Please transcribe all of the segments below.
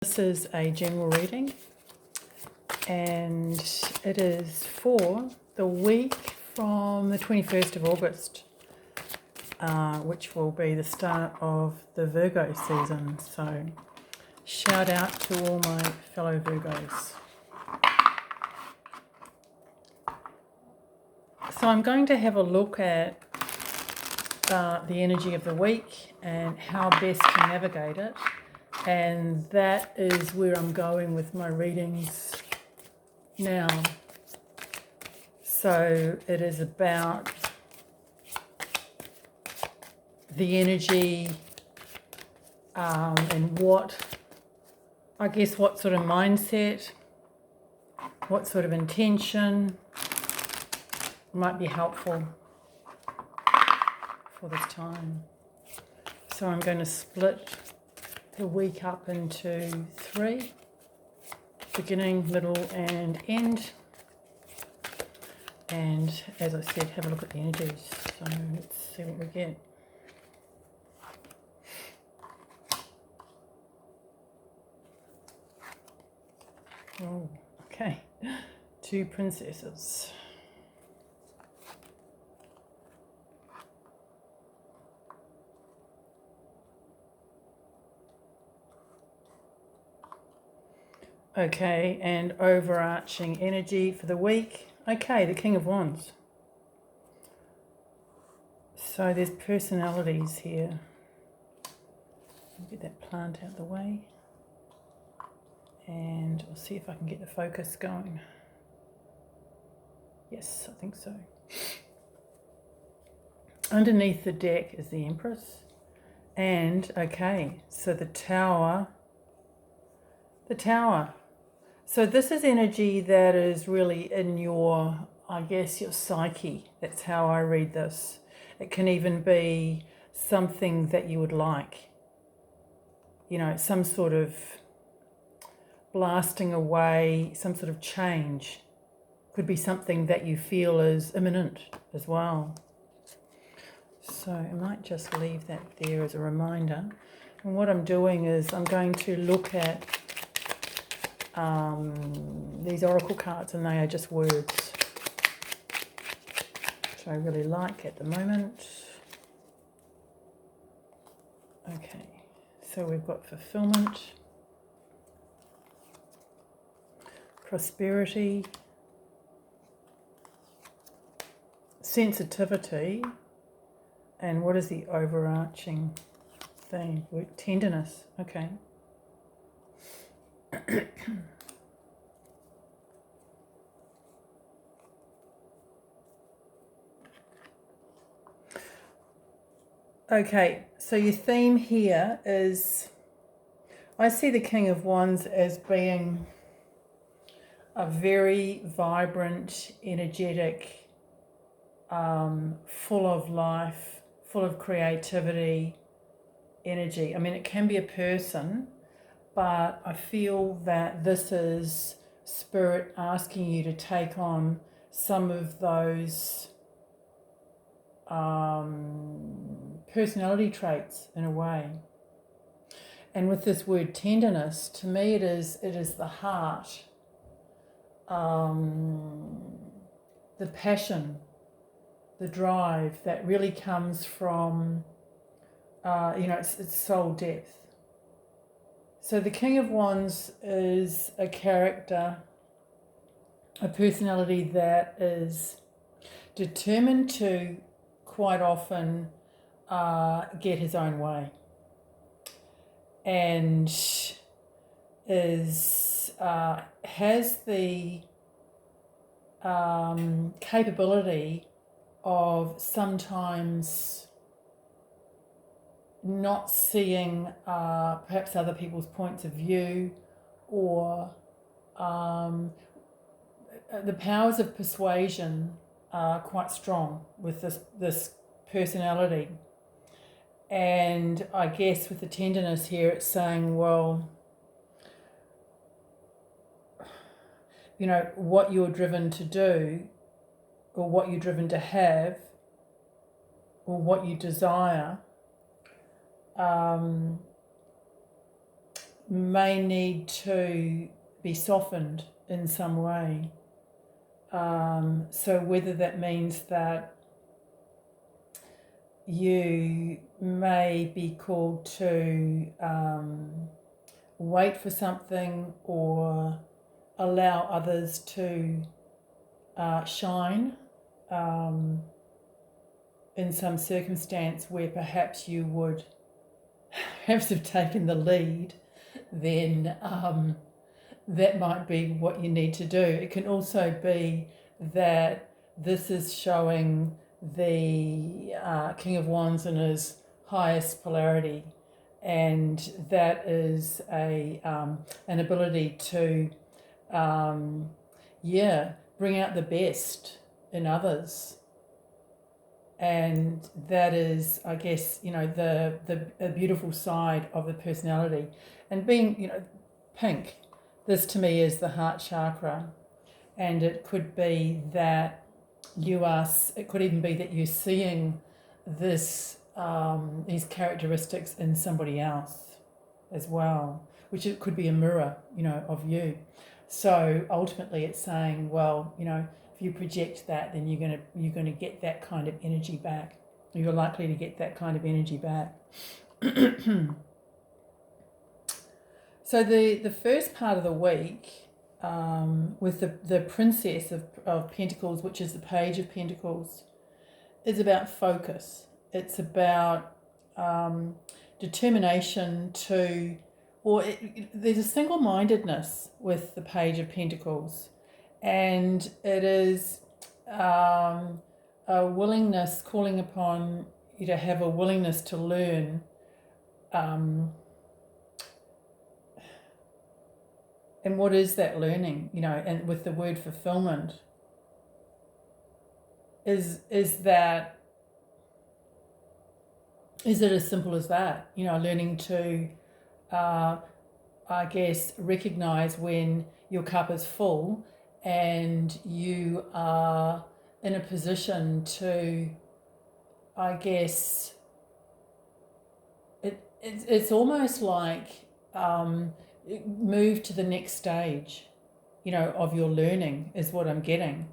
This is a general reading, and it is for the week from the 21st of August, which will be the start of the Virgo season. So shout out to all my fellow Virgos. So I'm going to have a look at the energy of the week and how best to navigate it. And that is where I'm going with my readings now. So it is about the energy and what sort of mindset, what sort of intention might be helpful for this time. So I'm going to split the week up into 3, beginning, middle and end, and as I said, have a look at the energies. So let's see what we get. Oh, okay, 2 princesses. Okay, and overarching energy for the week. Okay, the King of Wands. So there's personalities here. Get that plant out of the way. And I'll see if I can get the focus going. Yes, I think so. Underneath the deck is the Empress. And, okay, so the Tower. The Tower. So this is energy that is really in your, your psyche. That's how I read this. It can even be something that you would like. You know, some sort of blasting away, some sort of change. Could be something that you feel is imminent as well. So I might just leave that there as a reminder. And what I'm doing is I'm going to look at these oracle cards, and they are just words, which I really like at the moment. Okay, so we've got fulfillment, prosperity, sensitivity, and what is the overarching thing? Tenderness. Okay. Okay, so your theme here is, I see the King of Wands as being a very vibrant, energetic, full of life, full of creativity, energy. I mean, it can be a person, but I feel that this is Spirit asking you to take on some of those personality traits in a way. And with this word tenderness, to me it is the heart, the passion, the drive that really comes from, it's soul depth. So the King of Wands is a character, a personality that is determined to quite often get his own way, and has the capability of sometimes not seeing perhaps other people's points of view, or the powers of persuasion are quite strong with this personality. And I guess with the tenderness here, it's saying, well, you know, what you're driven to do, or what you're driven to have, or what you desire, may need to be softened in some way. So whether that means that you may be called to wait for something or allow others to shine in some circumstance where perhaps you would perhaps have taken the lead, then that might be what you need to do. It can also be that this is showing the King of Wands in his highest polarity, and that is an ability to bring out the best in others. And that is, I guess, the beautiful side of the personality. And being, pink, this to me is the heart chakra. And it could be that it could even be that you're seeing these characteristics in somebody else as well, which it could be a mirror, of you. So ultimately it's saying, well, if you project that, then you're gonna get that kind of energy back. You're likely to get that kind of energy back. So the first part of the week, with the Princess of Pentacles, which is the Page of Pentacles, is about focus. It's about determination there's a single-mindedness with the Page of Pentacles, and it is a willingness, calling upon you to have a willingness to learn. And what is that learning? And with the word fulfillment, is it as simple as that? Learning to, I guess, recognize when your cup is full and you are in a position to, I guess, it's almost like move to the next stage, of your learning is what I'm getting.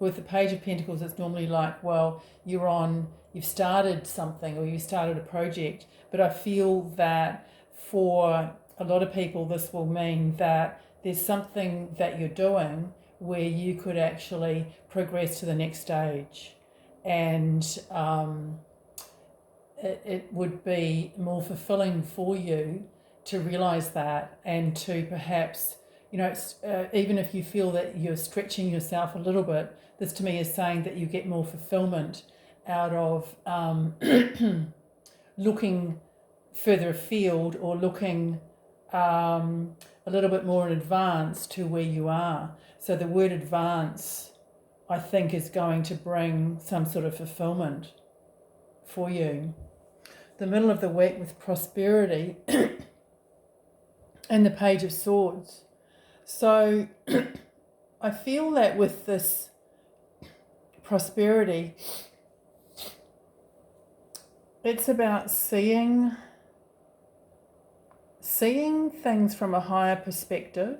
With the Page of Pentacles, it's normally like, well, you've started something or you started a project, but I feel that for a lot of people this will mean that there's something that you're doing where you could actually progress to the next stage, and it would be more fulfilling for you to realize that, and to perhaps, even if you feel that you're stretching yourself a little bit, this to me is saying that you get more fulfillment out of looking further afield, or looking a little bit more in advance to where you are. So the word advance, I think, is going to bring some sort of fulfillment for you. The middle of the week with prosperity and the Page of Swords. So I feel that with this prosperity, it's about seeing things from a higher perspective,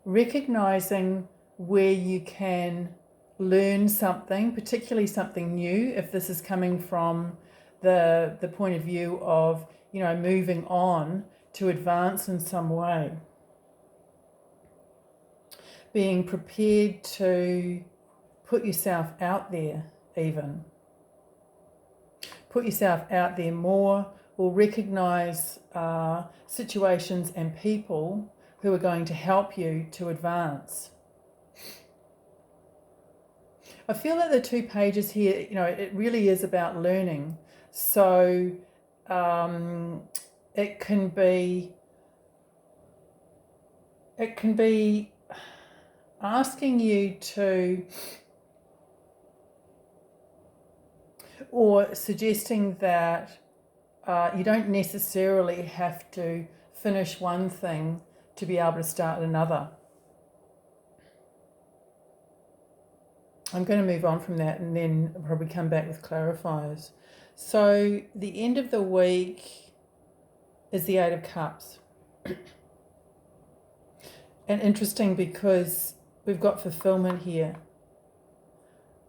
recognizing where you can learn something, particularly something new, if this is coming from the point of view of, moving on to advance in some way. Being prepared to put yourself out there, even. Put yourself out there more, or recognize situations and people who are going to help you to advance. I feel that the two pages here, it really is about learning. So it can be asking you to, or suggesting that you don't necessarily have to finish one thing to be able to start another. I'm going to move on from that and then probably come back with clarifiers. So the end of the week is the Eight of Cups. And interesting because we've got fulfillment here.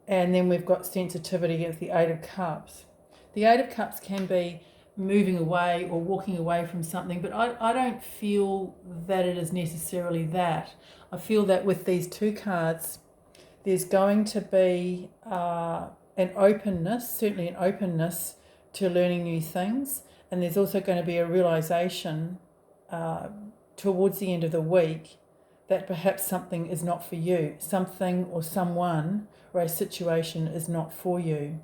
And then we've got sensitivity of the Eight of Cups. The Eight of Cups can be moving away or walking away from something, but I don't feel that it is necessarily that. I feel that with these two cards, there's going to be an openness, certainly an openness to learning new things. And there's also going to be a realization towards the end of the week that perhaps something is not for you, something or someone or a situation is not for you.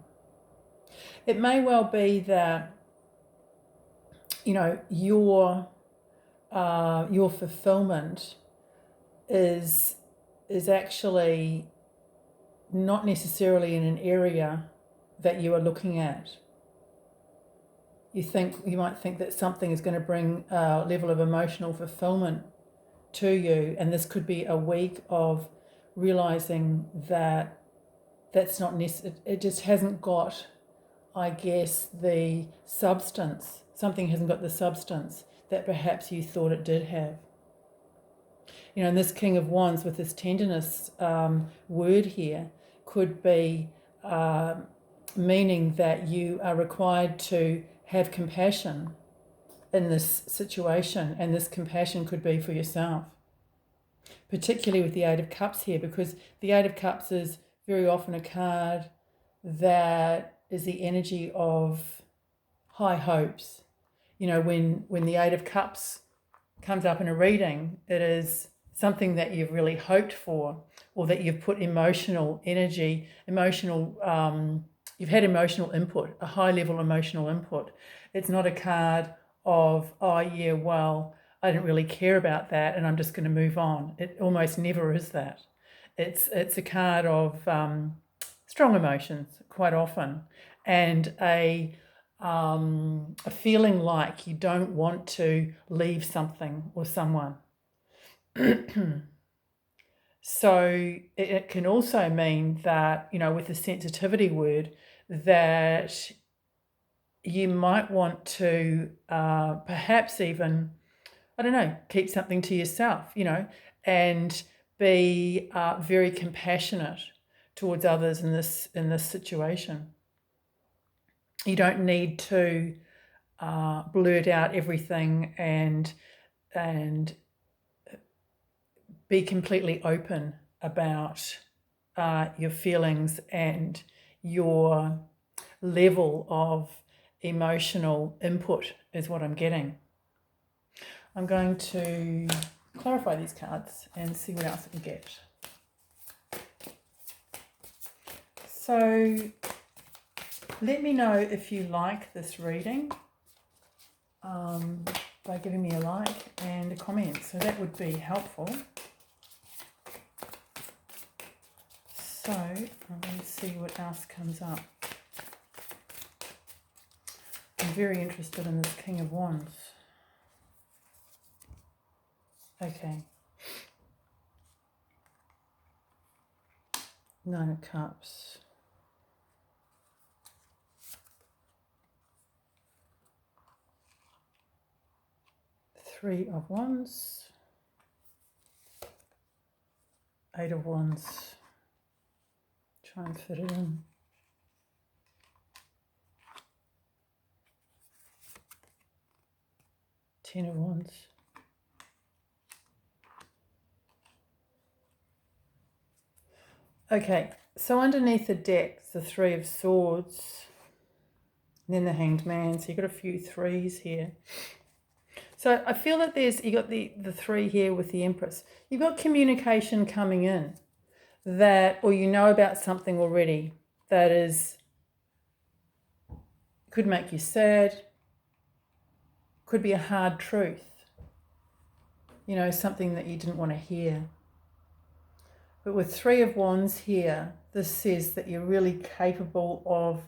It may well be that, you know, your fulfillment is actually not necessarily in an area that you are looking at. You might think that something is going to bring a level of emotional fulfillment to you, and this could be a week of realizing that that's not necessary. It just hasn't got, I guess, the substance. Something hasn't got the substance that perhaps you thought it did have. You know, and this King of Wands with this tenderness word here could be meaning that you are required to have compassion in this situation, and this compassion could be for yourself, particularly with the Eight of Cups here, because the Eight of Cups is very often a card that is the energy of high hopes. You know, when the Eight of Cups comes up in a reading, it is something that you've really hoped for, or that you've put emotional energy, you've had emotional input, a high level emotional input. It's not a card of, oh yeah, well, I didn't really care about that and I'm just going to move on. It almost never is that. It's a card of strong emotions quite often, and a feeling like you don't want to leave something or someone. So it can also mean that, you know, with the sensitivity word, that you might want to perhaps even, I don't know, keep something to yourself, you know, and be very compassionate towards others in this situation. You don't need to blurt out everything and be completely open about your feelings and your level of emotional input is what I'm getting. I'm going to clarify these cards and see what else we get. So let me know if you like this reading by giving me a like and a comment. So that would be helpful. So I'm going to see what else comes up. I'm very interested in this King of Wands. Okay. Nine of Cups. Three of Wands. Eight of Wands. Try and fit it in. Ten of Wands. Okay, so underneath the deck, the Three of Swords, and then the Hanged Man. So you've got a few threes here. So I feel that you got the three here with the Empress. You've got communication coming in that, or you know about something already that could make you sad, could be a hard truth, you know, something that you didn't want to hear. But with Three of Wands here, this says that you're really capable of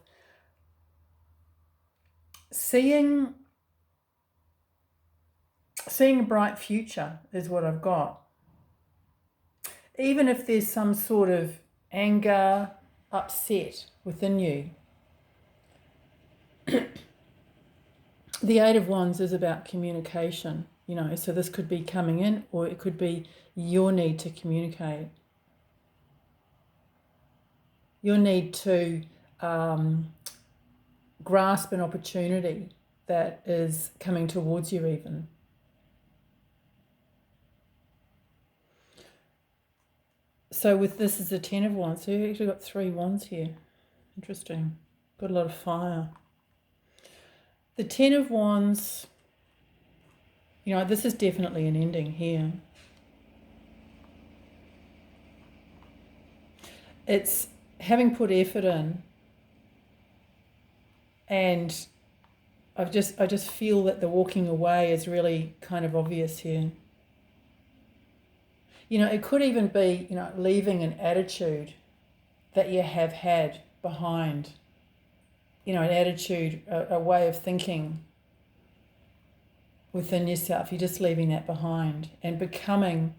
seeing a bright future is what I've got. Even if there's some sort of anger, upset within you, The Eight of Wands is about communication, so this could be coming in, or it could be your need to communicate. Your need to grasp an opportunity that is coming towards you even. So with this is the Ten of Wands. So you've actually got 3 wands here. Interesting. Got a lot of fire. The Ten of Wands, this is definitely an ending here. It's having put effort in, and I just feel that the walking away is really kind of obvious here. It could even be, leaving an attitude that you have had behind, an attitude, a way of thinking within yourself. You're just leaving that behind and becoming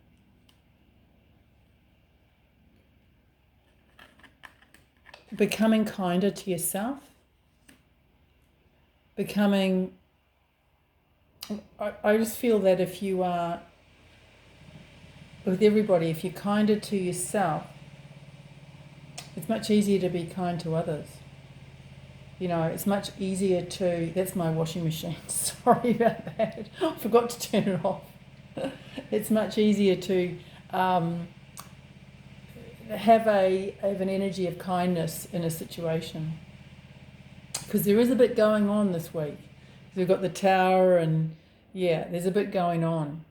kinder to yourself, I just feel that if you are, with everybody, if you're kinder to yourself, it's much easier to be kind to others. It's much easier to, that's my washing machine, sorry about that, I forgot to turn it off. It's much easier to have an energy of kindness in a situation, because there is a bit going on this week. We've got the Tower, and there's a bit going on.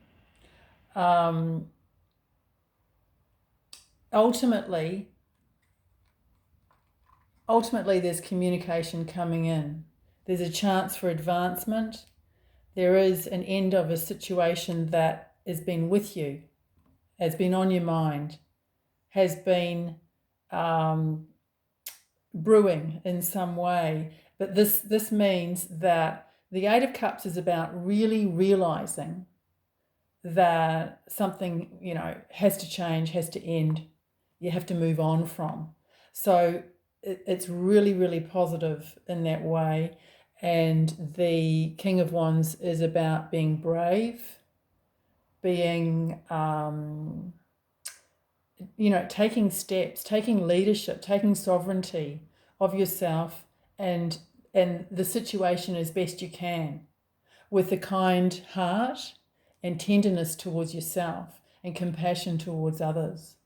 Ultimately there's communication coming in. There's a chance for advancement. There is an end of a situation that has been with you, has been on your mind, has been brewing in some way. But this means that the Eight of Cups is about really realizing that something, has to change, has to end. You have to move on from. So it's really, really positive in that way. And the King of Wands is about being brave, being, taking steps, taking leadership, taking sovereignty of yourself and the situation as best you can, with a kind heart and tenderness towards yourself and compassion towards others.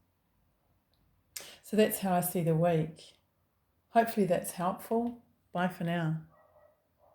So that's how I see the week. Hopefully that's helpful. Bye for now.